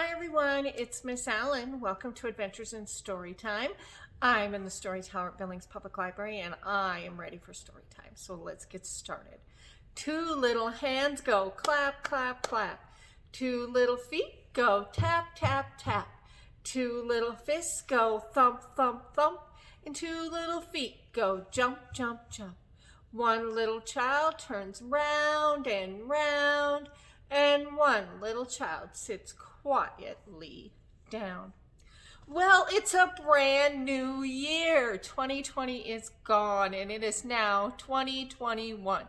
Hi everyone, it's Miss Allynne. Welcome to Adventures in Storytime. I'm in the Story Tower at Billings Public Library and I am ready for story time. So let's get started. Two little hands go clap, clap, clap. Two little feet go tap, tap, tap. Two little fists go thump, thump, thump. And two little feet go jump, jump, jump. One little child turns round and round, and one little child sits quietly down. Well, it's a brand new year. 2020 is gone, and it is now 2021.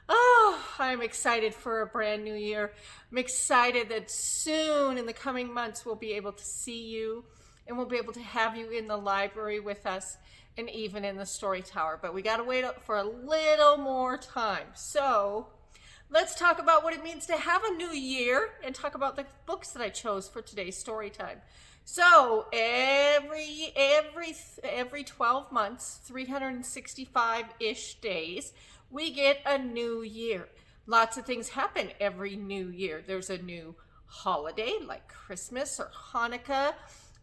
Oh, I'm excited for a brand new year. I'm excited that soon in the coming months we'll be able to see you and we'll be able to have you in the library with us and even in the Story Tower. But we got to wait for a little more time. So let's talk about what it means to have a new year and talk about the books that I chose for today's story time. So every 12 months, 365-ish days, we get a new year. Lots of things happen every new year. There's a new holiday like Christmas or Hanukkah.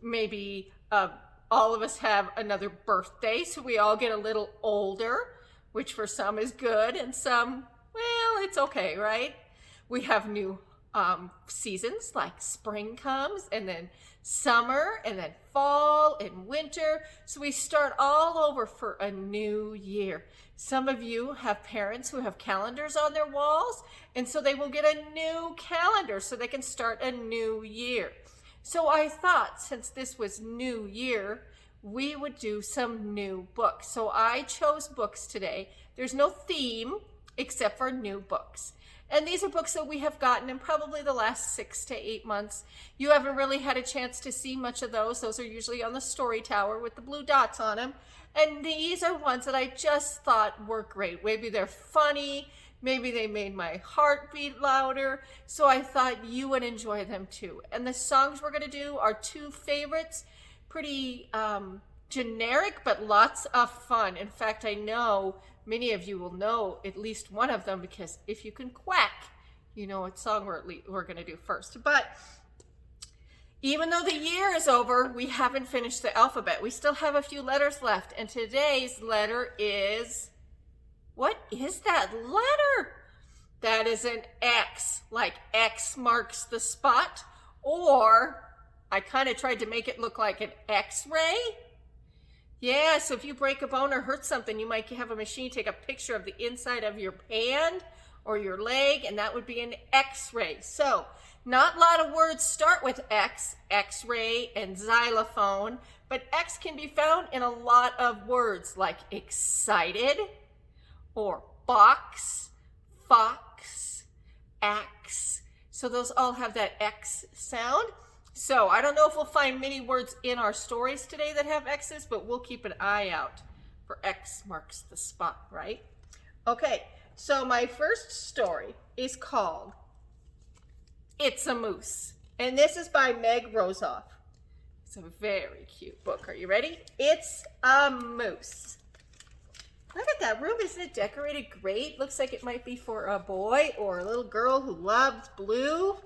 Maybe all of us have another birthday, so we all get a little older, which for some is good and some, well, it's okay, right? We have new seasons like spring comes and then summer and then fall and winter. So we start all over for a new year. Some of you have parents who have calendars on their walls, and so they will get a new calendar so they can start a new year. So I thought since this was New Year, we would do some new books. So I chose books today. There's no theme except for new books. And these are books that we have gotten in probably the last 6 to 8 months. You haven't really had a chance to see much of those. Those are usually on the Story Tower with the blue dots on them. And these are ones that I just thought were great. Maybe they're funny. Maybe they made my heart beat louder. So I thought you would enjoy them too. And the songs we're going to do are two favorites. Pretty generic, but lots of fun. In fact, I know many of you will know at least one of them because if you can quack, you know what song we're going to do first. But even though the year is over, we haven't finished the alphabet. We still have a few letters left. And today's letter is... what is that letter? That is an X, like X marks the spot. Or I kind of tried to make it look like an X-ray. Yeah, so if you break a bone or hurt something, you might have a machine take a picture of the inside of your hand or your leg, and that would be an X-ray. So not a lot of words start with X, X-ray and xylophone, but X can be found in a lot of words like excited, or box, fox, axe. So those all have that X sound. So I don't know if we'll find many words in our stories today that have X's, but we'll keep an eye out for X marks the spot, right? Okay, so my first story is called It's a Moose. And this is by Meg Rosoff. It's a very cute book. Are you ready? It's a Moose. Look at that room. Isn't it decorated great? Looks like it might be for a boy or a little girl who loves blue.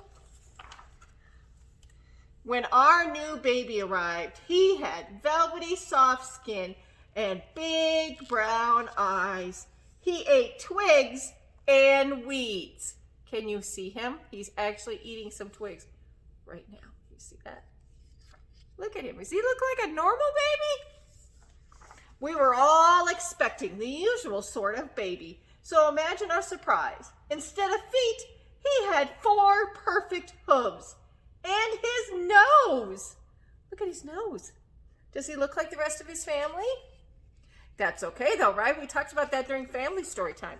When our new baby arrived, he had velvety soft skin and big brown eyes. He ate twigs and weeds. Can you see him? He's actually eating some twigs right now. You see that? Look at him. Does he look like a normal baby? We were all expecting the usual sort of baby. So imagine our surprise. Instead of feet, he had 4 perfect hooves. And his nose. Look at his nose. Does he look like the rest of his family? That's okay though, right? We talked about that during family story time.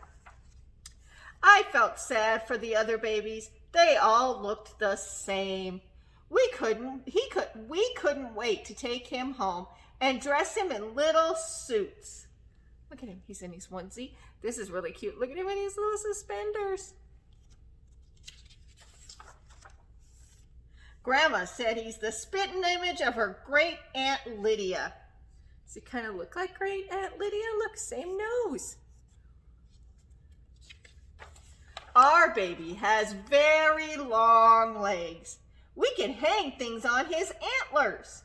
I felt sad for the other babies. They all looked the same. We couldn't wait to take him home and dress him in little suits. Look at him. He's in his onesie. This is really cute. Look at him in his little suspenders. Grandma said he's the spitting image of her great Aunt Lydia. Does he kind of look like great Aunt Lydia? Look, same nose. Our baby has very long legs. We can hang things on his antlers.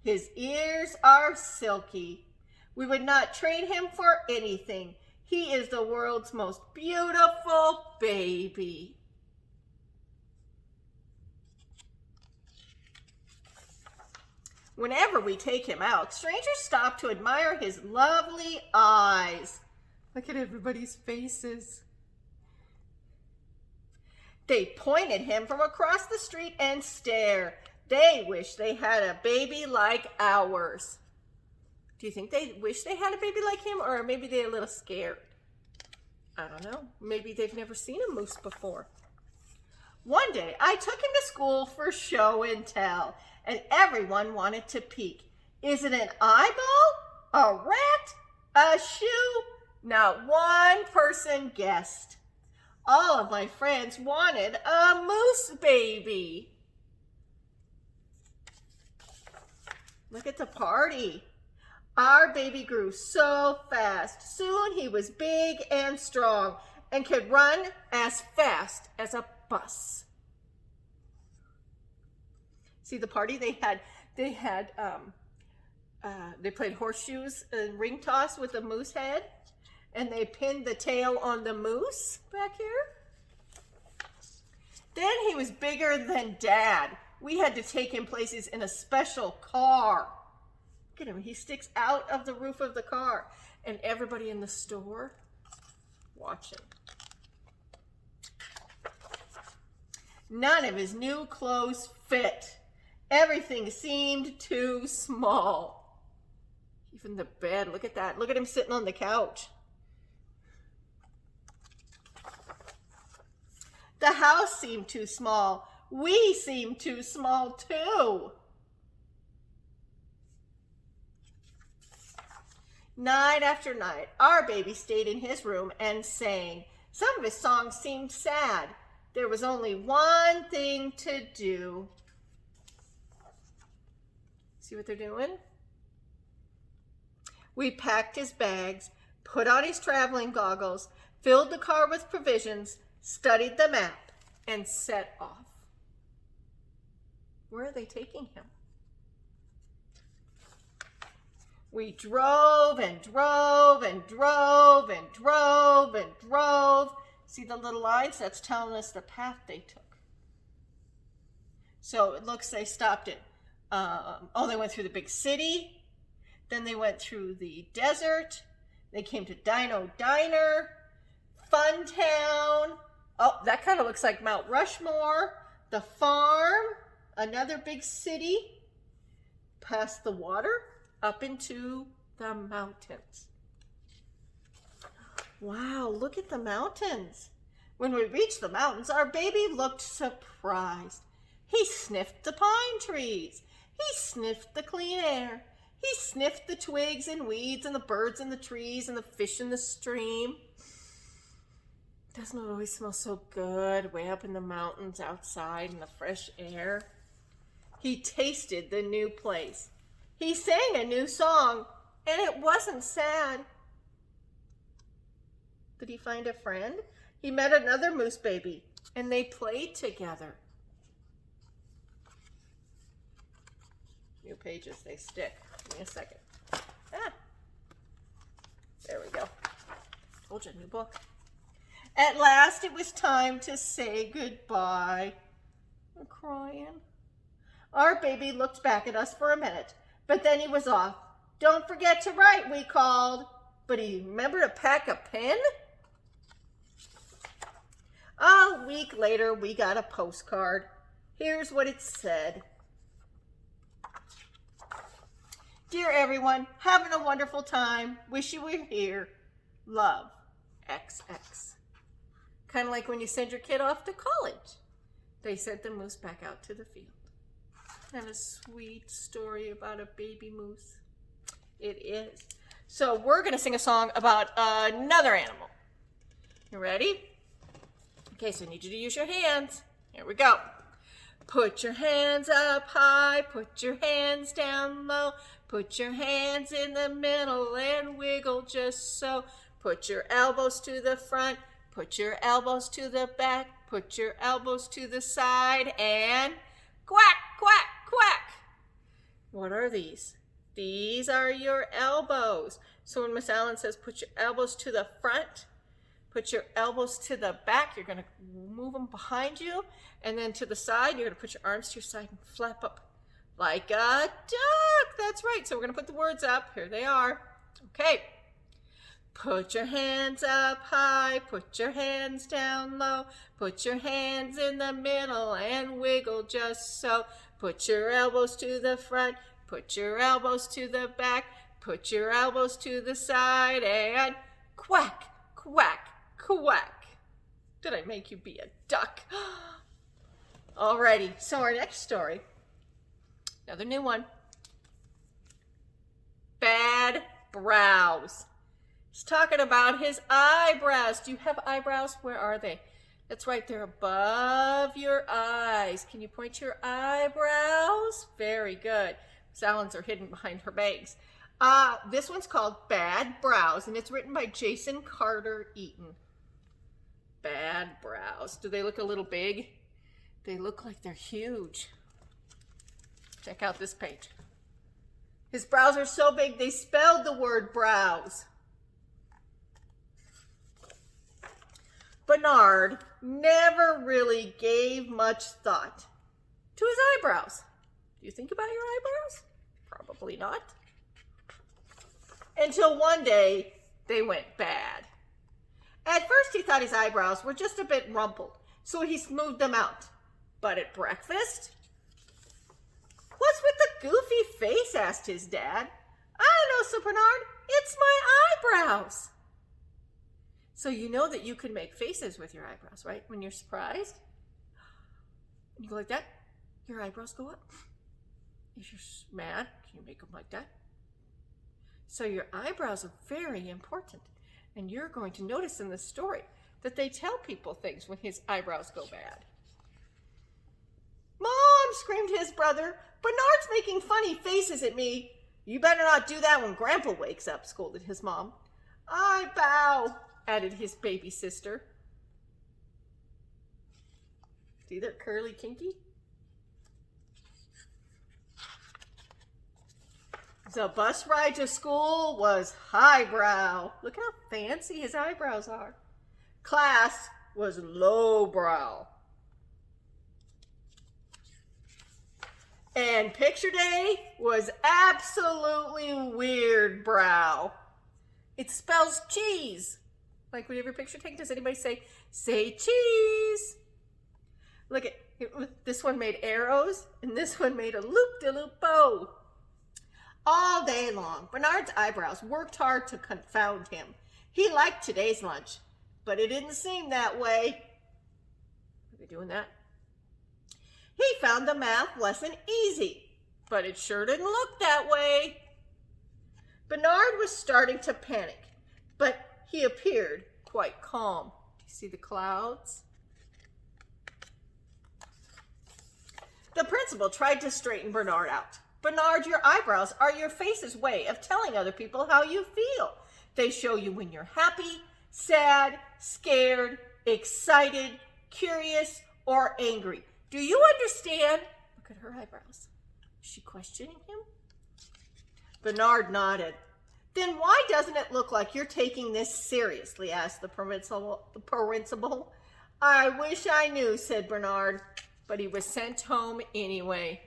His ears are silky. We would not trade him for anything. He is the world's most beautiful baby. Whenever we take him out, strangers stop to admire his lovely eyes. Look at everybody's faces. They point at him from across the street and stare. They wish they had a baby like ours. Do you think they wish they had a baby like him, or maybe they're a little scared? I don't know. Maybe they've never seen a moose before. One day, I took him to school for show and tell, and everyone wanted to peek. Is it an eyeball? A rat? A shoe? Not one person guessed. All of my friends wanted a moose baby. Look at the party. Our baby grew so fast. Soon he was big and strong and could run as fast as a bus. See the party they played horseshoes and ring toss with the moose head, and they pinned the tail on the moose back here. Then he was bigger than Dad. We had to take him places in a special car. Look at him, he sticks out of the roof of the car, and everybody in the store watching. None of his new clothes fit. Everything seemed too small. Even the bed, look at that. Look at him sitting on the couch. The house seemed too small. We seemed too small too. Night after night, our baby stayed in his room and sang. Some of his songs seemed sad. There was only one thing to do. See what they're doing? We packed his bags, put on his traveling goggles, filled the car with provisions, studied the map, and set off. Where are they taking him? We drove and drove and drove and drove and drove. See the little lines? That's telling us the path they took. So it looks they stopped at, they went through the big city. Then they went through the desert. They came to Dino Diner, Fun Town. Oh, that kind of looks like Mount Rushmore. The farm, another big city. Past the water, up into the mountains. Wow, look at the mountains. When we reached the mountains, our baby looked surprised. He sniffed the pine trees. He sniffed the clean air. He sniffed the twigs and weeds and the birds in the trees and the fish in the stream. Doesn't it always smell so good way up in the mountains outside in the fresh air? He tasted the new place. He sang a new song, and it wasn't sad. Did he find a friend? He met another moose baby, and they played together. New pages, they stick. Give me a second. There we go. Told you, new book. At last, it was time to say goodbye. I'm crying. Our baby looked back at us for a minute, but then he was off. Don't forget to write, we called. But he remembered to pack a pen? A week later, we got a postcard. Here's what it said. Dear everyone, having a wonderful time. Wish you were here. Love, XX. Kind of like when you send your kid off to college. They sent the moose back out to the field. And a sweet story about a baby moose. It is. So we're going to sing a song about another animal. You ready? Okay, so I need you to use your hands. Here we go. Put your hands up high, put your hands down low, put your hands in the middle and wiggle just so. Put your elbows to the front, put your elbows to the back, put your elbows to the side and Quack, quack, quack. What are these? These are your elbows. So when Miss Allynne says put your elbows to the front, put your elbows to the back, you're going to move them behind you. And then to the side, you're going to put your arms to your side and flap up like a duck. That's right. So we're going to put the words up. Here they are. Okay. Put your hands up high, put your hands down low, put your hands in the middle and wiggle just so. Put your elbows to the front, put your elbows to the back, put your elbows to the side and quack, quack, quack. Did I make you be a duck? Alrighty, so our next story, another new one. Bad brows. He's talking about his eyebrows. Do you have eyebrows? Where are they? That's right, they're above your eyes. Can you point to your eyebrows? Very good. Allynne's are hidden behind her bangs. This one's called Bad Brows, and it's written by Jason Carter Eaton. Bad brows. Do they look a little big? They look like they're huge. Check out this page. His brows are so big they spelled the word brows. Bernard never really gave much thought to his eyebrows. Do you think about your eyebrows? Probably not. Until one day, they went bad. At first, he thought his eyebrows were just a bit rumpled, so he smoothed them out. But at breakfast, "What's with the goofy face?" asked his dad. "I don't know, Sir Bernard. It's my eyebrows." So you know that you can make faces with your eyebrows, right? When you're surprised, and you go like that, your eyebrows go up. If you're mad, can you make them like that? So your eyebrows are very important. And you're going to notice in this story that they tell people things when his eyebrows go bad. "Mom," screamed his brother, "Bernard's making funny faces at me." "You better not do that when Grandpa wakes up," scolded his mom. "I bow," added his baby sister. See that curly kinky? The bus ride to school was highbrow. Look how fancy his eyebrows are. Class was lowbrow. And picture day was absolutely weird brow. It spells cheese. Like when you have your picture taken, does anybody say cheese? Look at this one made arrows, and this one made a loop-de-loop bow. All day long, Bernard's eyebrows worked hard to confound him. He liked today's lunch, but it didn't seem that way. Are they doing that? He found the math lesson easy, but it sure didn't look that way. Bernard was starting to panic, but he appeared quite calm. Do you see the clouds? The principal tried to straighten Bernard out. "Bernard, your eyebrows are your face's way of telling other people how you feel. They show you when you're happy, sad, scared, excited, curious, or angry. Do you understand?" Look at her eyebrows. Is she questioning him? Bernard nodded. "Then why doesn't it look like you're taking this seriously?" asked the principal. "I wish I knew," said Bernard, but he was sent home anyway.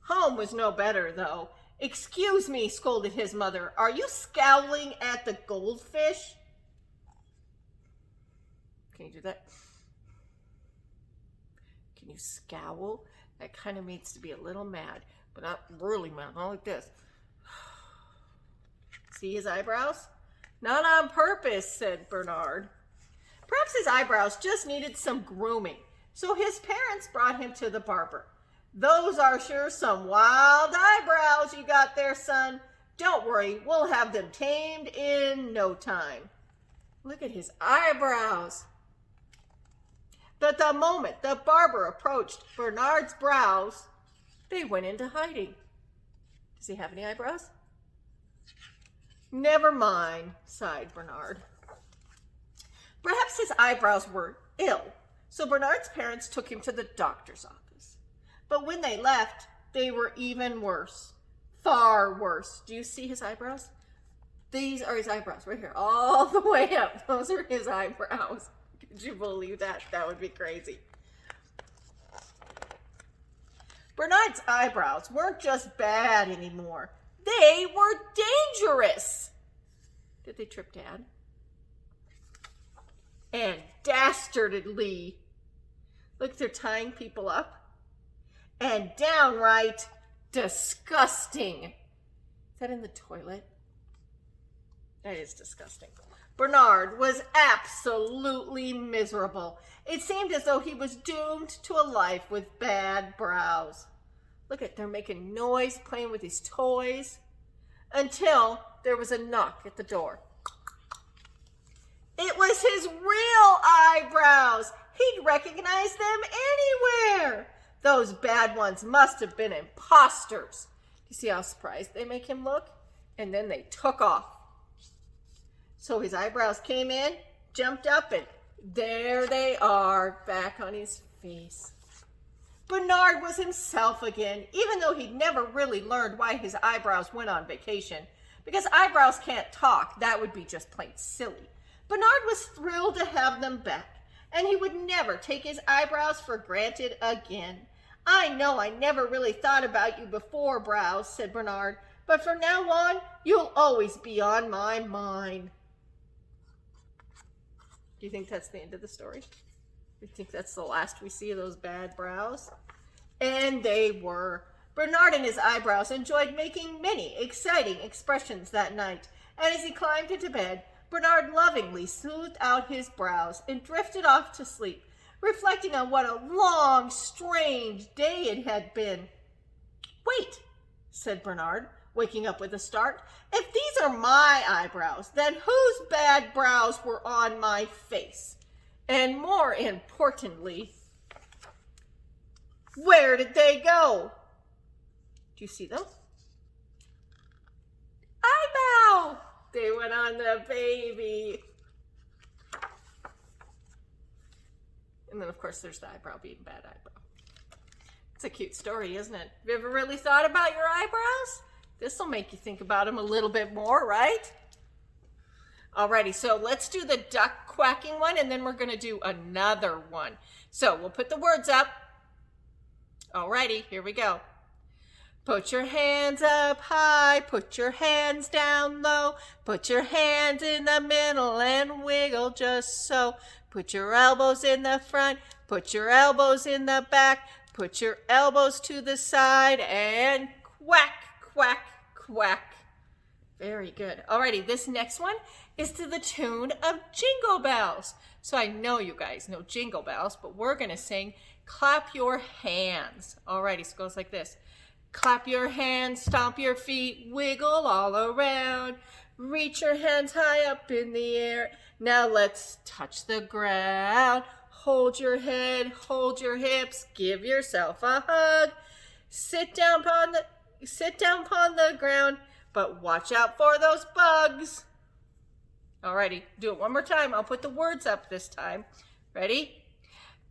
Home was no better, though. "Excuse me," scolded his mother. "Are you scowling at the goldfish?" Can you do that? Can you scowl? That kind of means to be a little mad, but not really mad, not like this. See his eyebrows? "Not on purpose," said Bernard. Perhaps his eyebrows just needed some grooming, so his parents brought him to the barber. "Those are sure some wild eyebrows you got there, son. Don't worry, we'll have them tamed in no time." Look at his eyebrows. But the moment the barber approached Bernard's brows, they went into hiding. Does he have any eyebrows? "Never mind," sighed Bernard. Perhaps his eyebrows were ill, So Bernard's parents took him to the doctor's office. But when they left, they were even worse. Far worse. Do you see his eyebrows? These are his eyebrows right here, all the way up. Those are his eyebrows. Could you believe that? That would be crazy. Bernard's eyebrows weren't just bad anymore. They were dangerous. Did they trip Dad? And dastardly. Look, they're tying people up. And downright disgusting. Is that in the toilet? That is disgusting. Bernard was absolutely miserable. It seemed as though he was doomed to a life with bad brows. Look at, they're making noise, playing with his toys, until there was a knock at the door. It was his real eyebrows. He'd recognize them anywhere. Those bad ones must have been imposters. You see how surprised they make him look? And then they took off. So his eyebrows came in, jumped up, and there they are, back on his face. Bernard was himself again, even though he'd never really learned why his eyebrows went on vacation. Because eyebrows can't talk, that would be just plain silly. Bernard was thrilled to have them back, and he would never take his eyebrows for granted again. I know I never really thought about you before, Brows, said Bernard, but from now on, you'll always be on my mind. Do you think that's the end of the story? Do you think that's the last we see of those bad brows? And they were. Bernard and his eyebrows enjoyed making many exciting expressions that night, and as he climbed into bed, Bernard lovingly smoothed out his brows and drifted off to sleep, reflecting on what a long, strange day it had been. Wait, said Bernard, waking up with a start. If these are my eyebrows, then whose bad brows were on my face? And more importantly, where did they go? Do you see them? Eyebrow! They went on the baby. And then, of course, there's the eyebrow being bad eyebrow. It's a cute story, isn't it? Have you ever really thought about your eyebrows? This will make you think about them a little bit more, right? Alrighty, so let's do the duck quacking one, and then we're going to do another one. So we'll put the words up. Alrighty, here we go. Put your hands up high, put your hands down low, put your hands in the middle and wiggle just so. Put your elbows in the front, put your elbows in the back, put your elbows to the side and quack, quack, quack. Very good. Alrighty, this next one is to the tune of Jingle Bells. So I know you guys know Jingle Bells, but we're going to sing Clap Your Hands. Alrighty, so it goes like this. Clap your hands, stomp your feet, wiggle all around. Reach your hands high up in the air. Now let's touch the ground. Hold your head, hold your hips, give yourself a hug. Sit down upon the ground, but watch out for those bugs. Alrighty, do it one more time. I'll put the words up this time. Ready?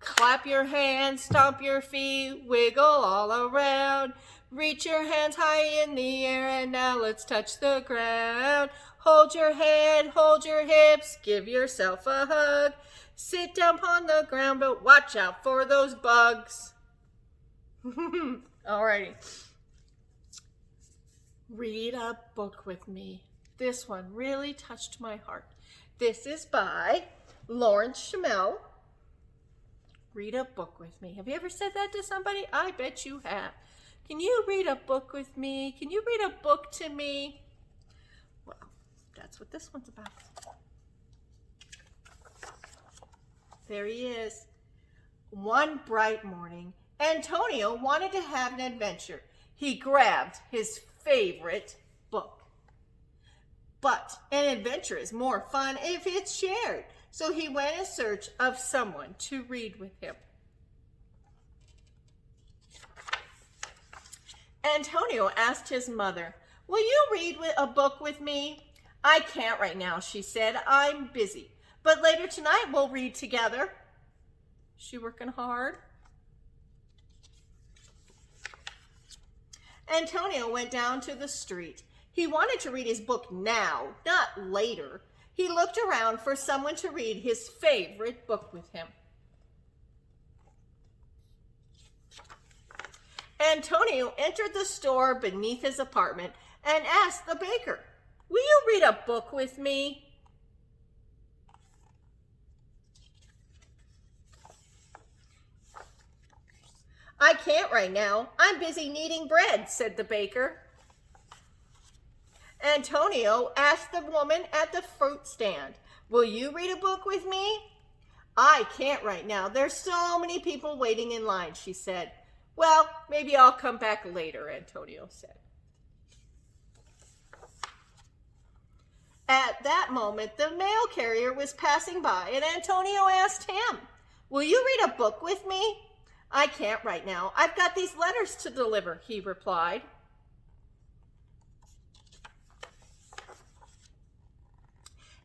Clap your hands, stomp your feet, wiggle all around. Reach your hands high in the air, and now let's touch the ground. Hold your head, hold your hips, give yourself a hug. Sit down upon the ground, but watch out for those bugs. Alrighty. Read a book with me. This one really touched my heart. This is by Lawrence Shamel. Read a book with me. Have you ever said that to somebody? I bet you have. Can you read a book with me? Can you read a book to me? Well, that's what this one's about. There he is. One bright morning, Antonio wanted to have an adventure. He grabbed his favorite book. But an adventure is more fun if it's shared. So he went in search of someone to read with him. Antonio asked his mother, "Will you read a book with me?" "I can't right now," she said. "I'm busy. But later tonight we'll read together." Is she working hard? Antonio went down to the street. He wanted to read his book now, not later. He looked around for someone to read his favorite book with him. Antonio entered the store beneath his apartment and asked the baker, "Will you read a book with me?" "I can't right now. I'm busy kneading bread," said the baker. Antonio asked the woman at the fruit stand, "Will you read a book with me?" "I can't right now. There's so many people waiting in line," she said. "Well, maybe I'll come back later," Antonio said. At that moment, the mail carrier was passing by, and Antonio asked him, "Will you read a book with me?" "I can't right now. I've got these letters to deliver," he replied.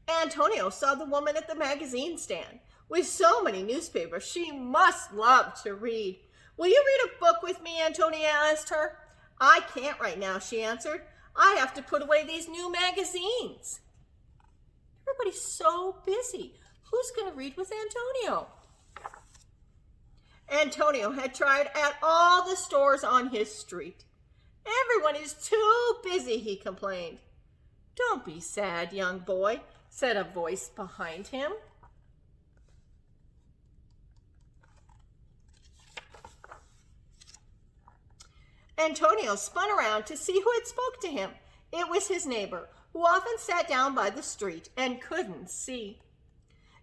Antonio saw the woman at the magazine stand. With so many newspapers, she must love to read. "Will you read a book with me?" Antonio asked her. "I can't right now," she answered. "I have to put away these new magazines." Everybody's so busy. Who's going to read with Antonio? Antonio had tried at all the stores on his street. "Everyone is too busy," he complained. "Don't be sad, young boy," said a voice behind him. Antonio spun around to see who had spoke to him. It was his neighbor, who often sat down by the street and couldn't see.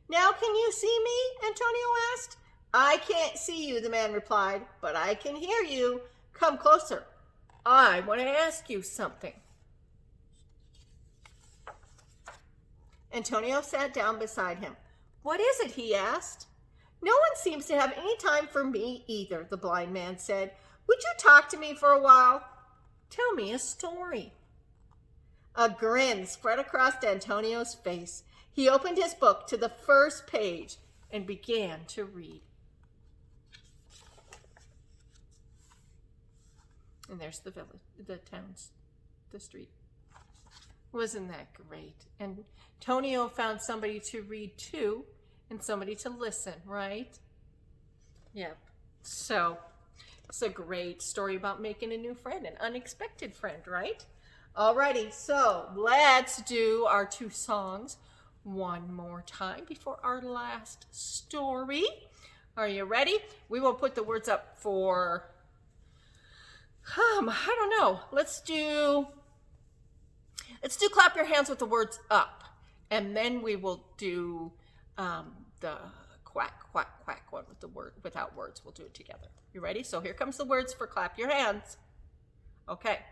"Now can you see me?" Antonio asked. "I can't see you," the man replied, "but I can hear you. Come closer. I want to ask you something." Antonio sat down beside him. "What is it?" he asked. "No one seems to have any time for me either," the blind man said. "Would you talk to me for a while?" "Tell me a story." A grin spread across Antonio's face. He opened his book to the first page and began to read. And there's the village, the town's, the street. Wasn't that great? And Antonio found somebody to read to and somebody to listen, right? Yep. So it's a great story about making a new friend, an unexpected friend, right? Alrighty, so let's do our two songs one more time before our last story. Are you ready? We will put the words up for, I don't know. Let's do clap your hands with the words up. And then we will do the quack, quack, quack one with the word without words. We'll do it together. You ready? So here comes the words for clap your hands. Okay.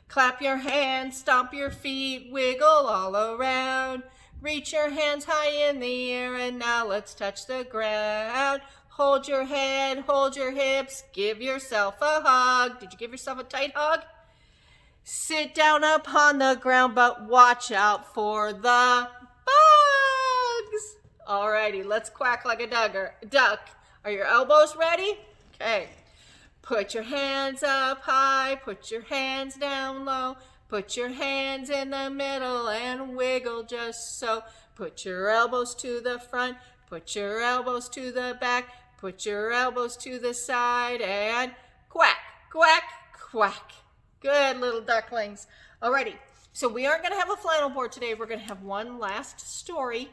Clap your hands, stomp your feet, wiggle all around. Reach your hands high in the air, and now let's touch the ground. Hold your head, hold your hips, give yourself a hug. Did you give yourself a tight hug? Sit down upon the ground, but watch out for the bugs. Alrighty, let's quack like a duck. Are your elbows ready? Okay. Put your hands up high, put your hands down low. Put your hands in the middle and wiggle just so. Put your elbows to the front, put your elbows to the back, put your elbows to the side, and quack, quack, quack. Good little ducklings. Alrighty, so we aren't going to have a flannel board today. We're going to have one last story.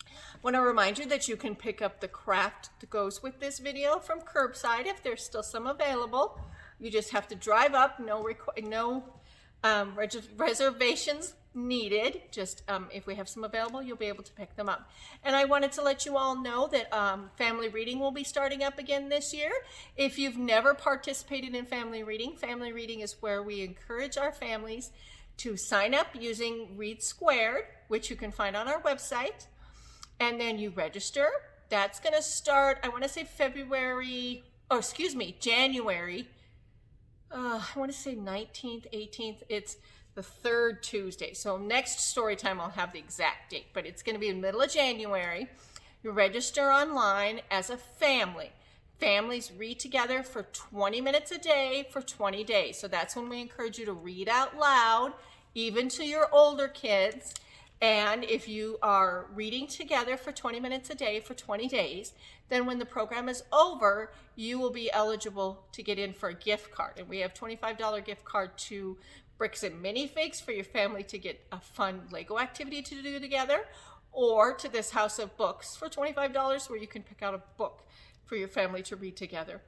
I want to remind you that you can pick up the craft that goes with this video from curbside if there's still some available. You just have to drive up. No reservations needed. Just if we have some available, you'll be able to pick them up. And I wanted to let you all know that family reading will be starting up again this year. If you've never participated in family reading is where we encourage our families to sign up using Read Squared, which you can find on our website. And then you register. That's going to start, I want to say January. I want to say 19th, 18th. It's the third Tuesday. So next story time, I'll have the exact date, but it's going to be in the middle of January. You register online as a family. Families read together for 20 minutes a day for 20 days. So that's when we encourage you to read out loud, even to your older kids. And if you are reading together for 20 minutes a day for 20 days, then when the program is over, you will be eligible to get in for a gift card. And we have $25 gift card to Bricks and Minifigs for your family to get a fun Lego activity to do together, or to this House of Books for $25 where you can pick out a book for your family to read together.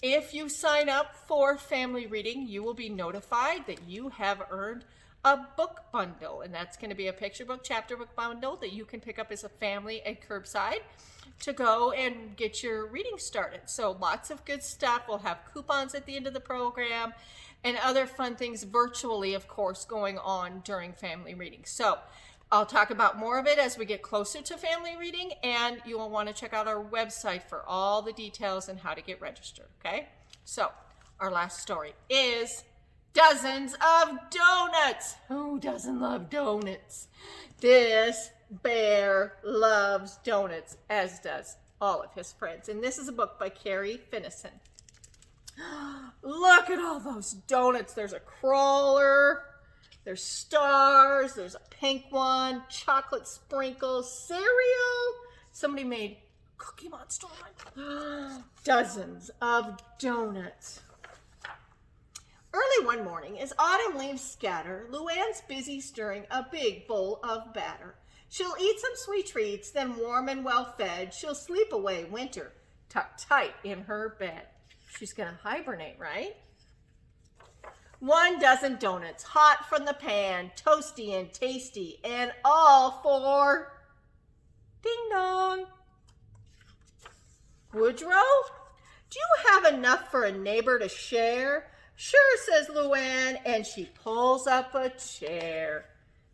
If you sign up for family reading, you will be notified that you have earned a book bundle, and that's going to be a picture book, chapter book bundle that you can pick up as a family at curbside to go and get your reading started. So lots of good stuff. We'll have coupons at the end of the program and other fun things virtually, of course, going on during family reading. So I'll talk about more of it as we get closer to family reading, and you will want to check out our website for all the details and how to get registered, okay? So our last story is dozens of donuts. Who doesn't love donuts? This bear loves donuts, as does all of his friends. And this is a book by Carrie Finnison. Look at all those donuts. There's a crawler, there's stars, there's a pink one, chocolate sprinkles, cereal. Somebody made Cookie Monster one. Dozens of donuts. Early one morning, as autumn leaves scatter, Luann's busy stirring a big bowl of batter. She'll eat some sweet treats, then warm and well fed, she'll sleep away winter, tucked tight in her bed. She's gonna hibernate, right? 1 dozen donuts, hot from the pan, toasty and tasty, and all for ding dong. Woodrow, do you have enough for a neighbor to share? Sure, says Luann, and she pulls up a chair.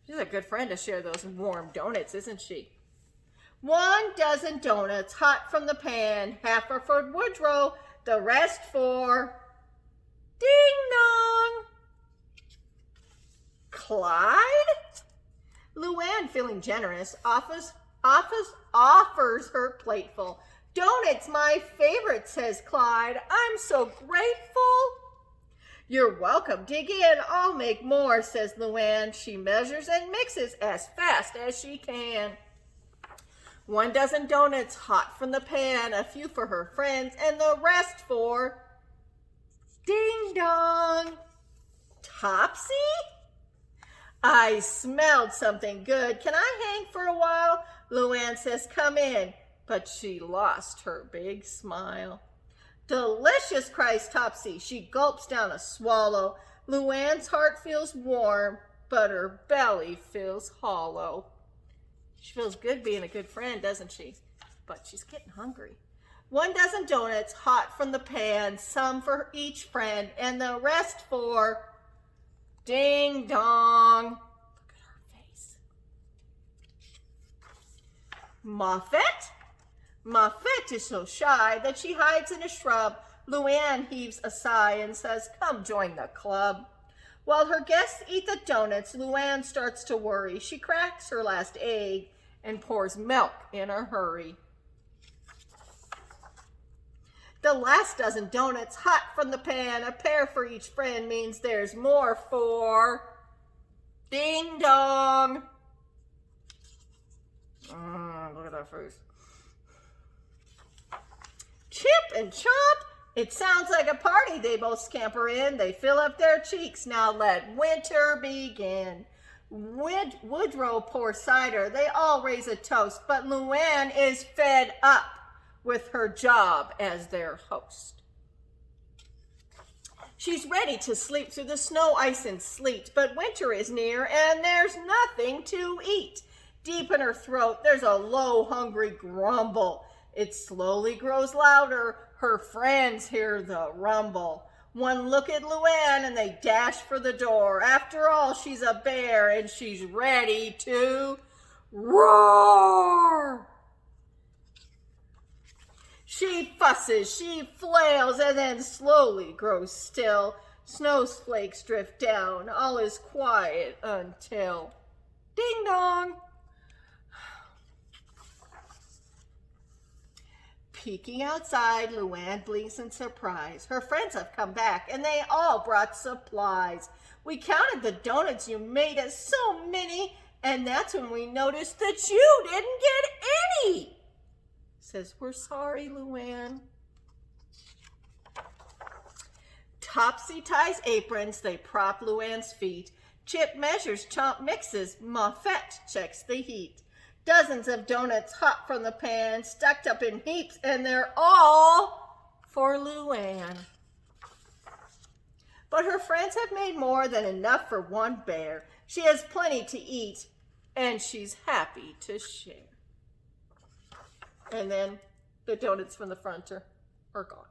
She's a good friend to share those warm donuts, isn't she? 1 dozen donuts, hot from the pan, half are for Woodrow, the rest for ding dong. Clyde? Luann, feeling generous, offers her plateful. Donuts, my favorite, says Clyde. I'm so grateful. You're welcome. Dig in. I'll make more, says Luann. She measures and mixes as fast as she can. 1 dozen donuts, hot from the pan, a few for her friends, and the rest for ding dong. Topsy? I smelled something good. Can I hang for a while? Luann says, come in. But she lost her big smile. Delicious, cries Topsy. She gulps down a swallow. Luann's heart feels warm, but her belly feels hollow. She feels good being a good friend, doesn't she? But she's getting hungry. 1 dozen donuts, hot from the pan, some for each friend, and the rest for ding dong. Look at her face. Moffett? Moffett is so shy that she hides in a shrub. Luann heaves a sigh and says, come join the club. While her guests eat the donuts, Luann starts to worry. She cracks her last egg and pours milk in a hurry. The last dozen donuts, hot from the pan, a pair for each friend, means there's more for ding dong. Look at that face. Chip and Chomp, it sounds like a party. They both scamper in. They fill up their cheeks. Now let winter begin. Woodrow pours cider. They all raise a toast, but Luann is fed up with her job as their host. She's ready to sleep through the snow, ice, and sleet, but winter is near and there's nothing to eat. Deep in her throat, there's a low, hungry grumble. It slowly grows louder. Her friends hear the rumble. One look at Luann and they dash for the door. After all, she's a bear and she's ready to roar. She fusses, she flails, and then slowly grows still. Snowflakes drift down. All is quiet until ding dong. Peeking outside, Luann blinks in surprise. Her friends have come back, and they all brought supplies. We counted the donuts you made us, so many, and that's when we noticed that you didn't get any. Says, we're sorry, Luann. Topsy ties aprons, they prop Luann's feet. Chip measures, Chomp mixes, Moffett checks the heat. Dozens of donuts hot from the pan, stacked up in heaps, and they're all for Luann. But her friends have made more than enough for one bear. She has plenty to eat, and she's happy to share. And then the donuts from the front are gone.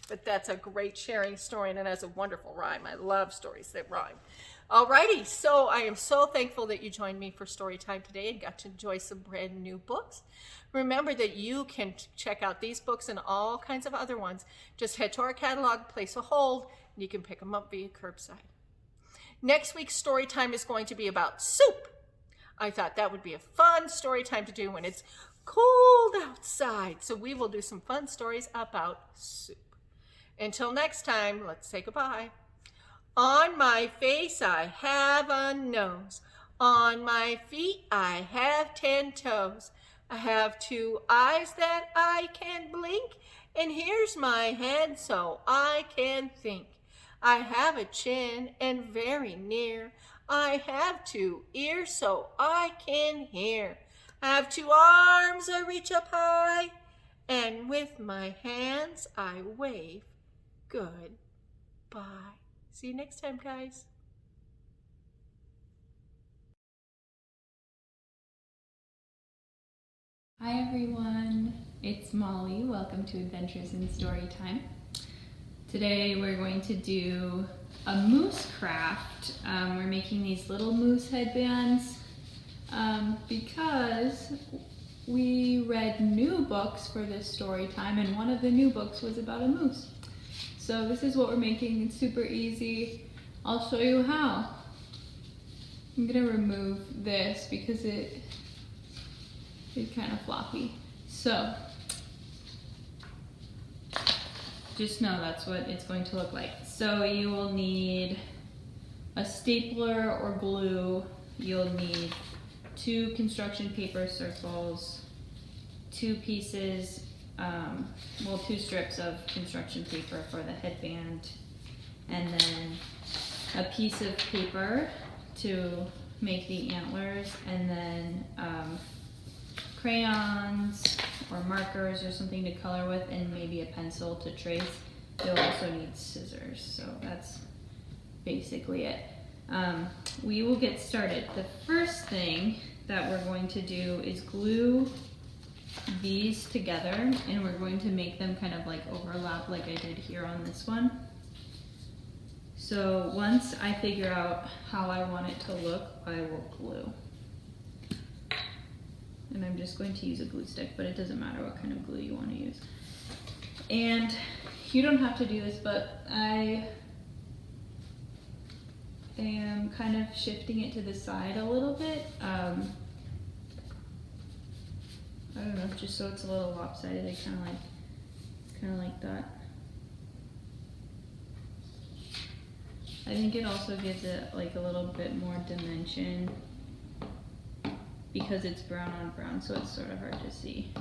But that's a great sharing story, and it has a wonderful rhyme. I love stories that rhyme. Alrighty, so I am so thankful that you joined me for story time today and got to enjoy some brand new books. Remember that you can check out these books and all kinds of other ones. Just head to our catalog, place a hold, and you can pick them up via curbside. Next week's story time is going to be about soup. I thought that would be a fun story time to do when it's cold outside. So we will do some fun stories about soup. Until next time, let's say goodbye. On my face I have a nose. On my feet I have 10 toes. I have 2 eyes that I can blink. And here's my head so I can think. I have a chin and very near. I have 2 ears so I can hear. I have 2 arms I reach up high. And with my hands I wave goodbye. See you next time, guys. Hi everyone, it's Molly. Welcome to Adventures in Storytime. Today we're going to do a moose craft. We're making these little moose headbands because we read new books for this story time, and one of the new books was about a moose. So this is what we're making. It's super easy. I'll show you how. I'm gonna remove this because it's kind of floppy. So just know that's what it's going to look like. So you will need a stapler or glue. You'll need 2 construction paper circles, 2 pieces, 2 strips of construction paper for the headband, and then a piece of paper to make the antlers, and then crayons or markers or something to color with, and maybe a pencil to trace. You'll also need scissors, so that's basically it. We will get started. The first thing that we're going to do is glue these together, and we're going to make them kind of like overlap like I did here on this one. So once I figure out how I want it to look, I will glue. And I'm just going to use a glue stick, but it doesn't matter what kind of glue you want to use. And you don't have to do this, but I am kind of shifting it to the side a little bit. I don't know, just so it's a little lopsided. I kind of like that. I think it also gives it like a little bit more dimension because it's brown on brown, so it's sort of hard to see.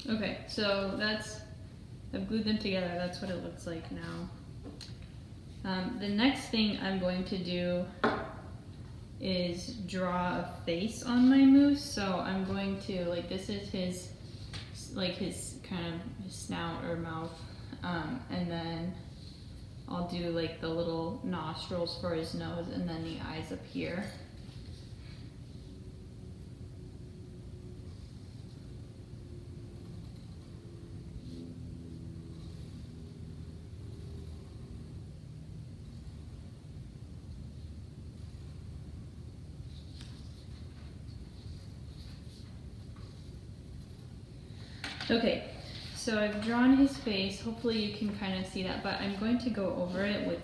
Okay, so I've glued them together. That's what it looks like now. The next thing I'm going to do is draw a face on my moose. So I'm going to, like, this is his kind of his snout or mouth, and then I'll do like the little nostrils for his nose, and then the eyes up here. Okay, so I've drawn his face. Hopefully you can kind of see that, but I'm going to go over it with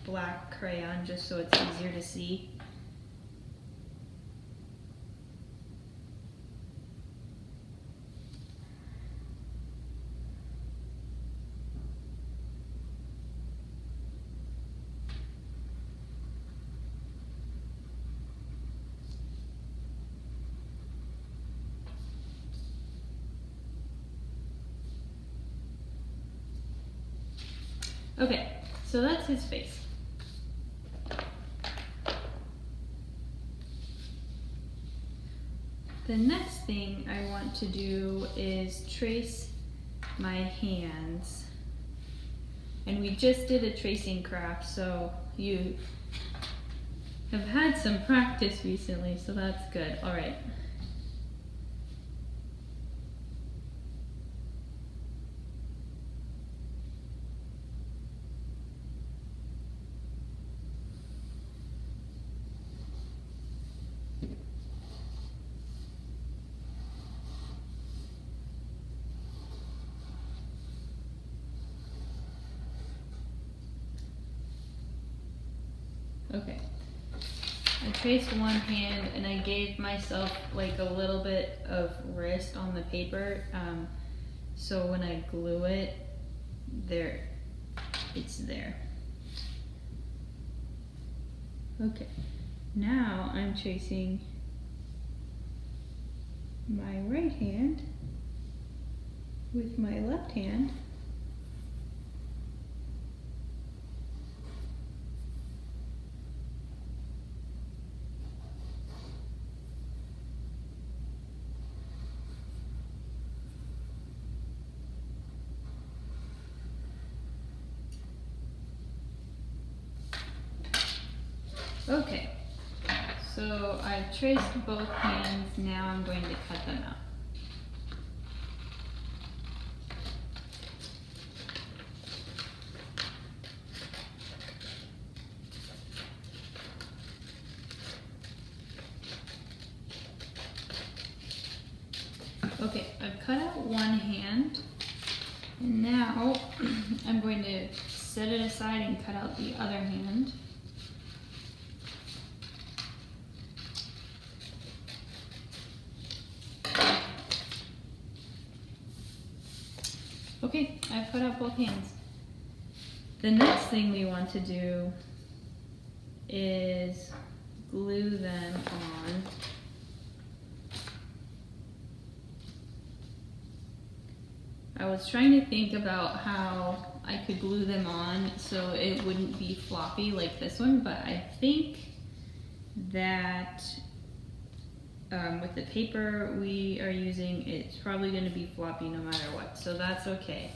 black crayon just so it's easier to see. Okay, so that's his face. The next thing I want to do is trace my hands. And we just did a tracing craft, so you have had some practice recently, so that's good. All right. Okay, I traced one hand and I gave myself like a little bit of wrist on the paper, so when I glue it, it's there. Okay, now I'm tracing my right hand with my left hand. Okay, so I've traced both hands, now I'm going to cut them out. Okay, I've cut out one hand, and now I'm going to set it aside and cut out the other hand. Okay, I've cut out both hands. The next thing we want to do is glue them on. I was trying to think about how I could glue them on so it wouldn't be floppy like this one, but I think that with the paper we are using, it's probably going to be floppy no matter what, so that's okay.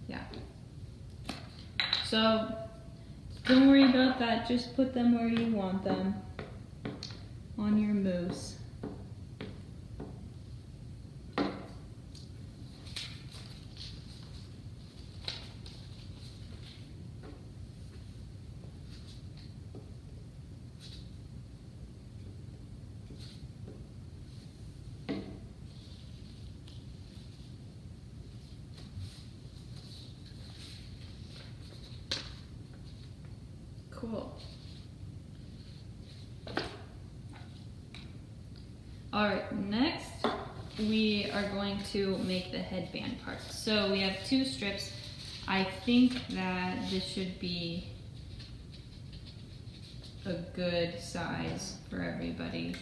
Yeah. So don't worry about that, just put them where you want them on your mousse. Cool. Alright, next we are going to make the headband part. So we have two strips. I think that this should be a good size for everybody.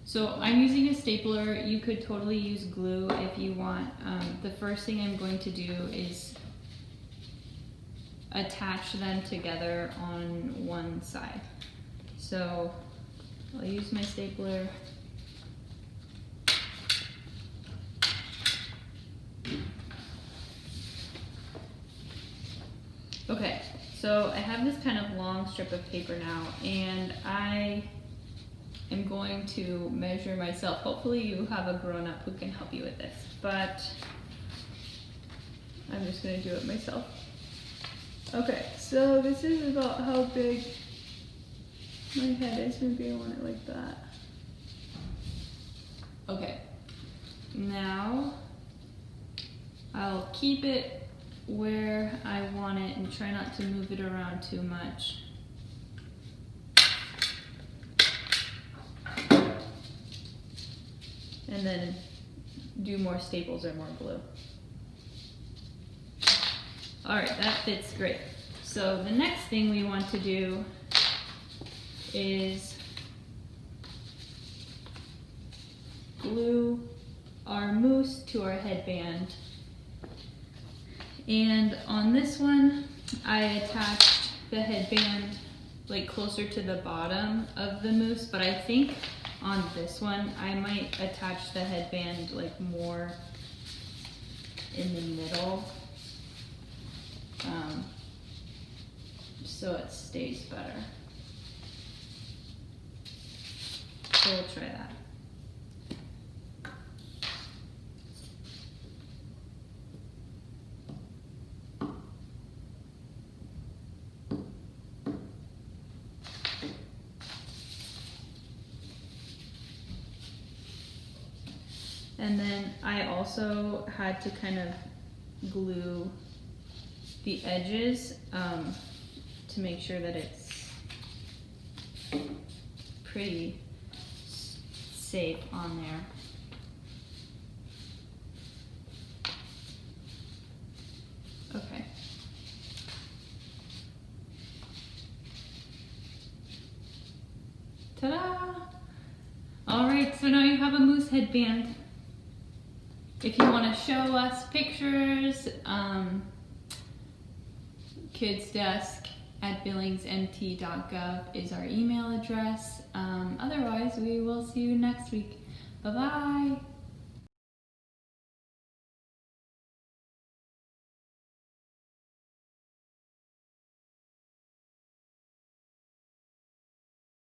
So I'm using a stapler. You could totally use glue if you want. The first thing I'm going to do is attach them together on one side. So I'll use my stapler. Okay, so I have this kind of long strip of paper now, and I am going to measure myself. Hopefully you have a grown-up who can help you with this, but I'm just going to do it myself. Okay, so this is about how big my head is. Maybe I want it like that. Okay, now I'll keep it where I want it and try not to move it around too much. And then do more staples or more glue. Alright, that fits great. So the next thing we want to do is glue our moose to our headband. And on this one, I attached the headband like closer to the bottom of the moose, but I think on this one, I might attach the headband like more in the middle, so it stays better. So we'll try that. And then I also had to kind of glue the edges to make sure that it's pretty safe on there. Okay. Ta-da! Alright, so now you have a moose headband. If you want to show us pictures, kidsdesk@billingsmt.gov is our email address. Otherwise, we will see you next week. Bye-bye!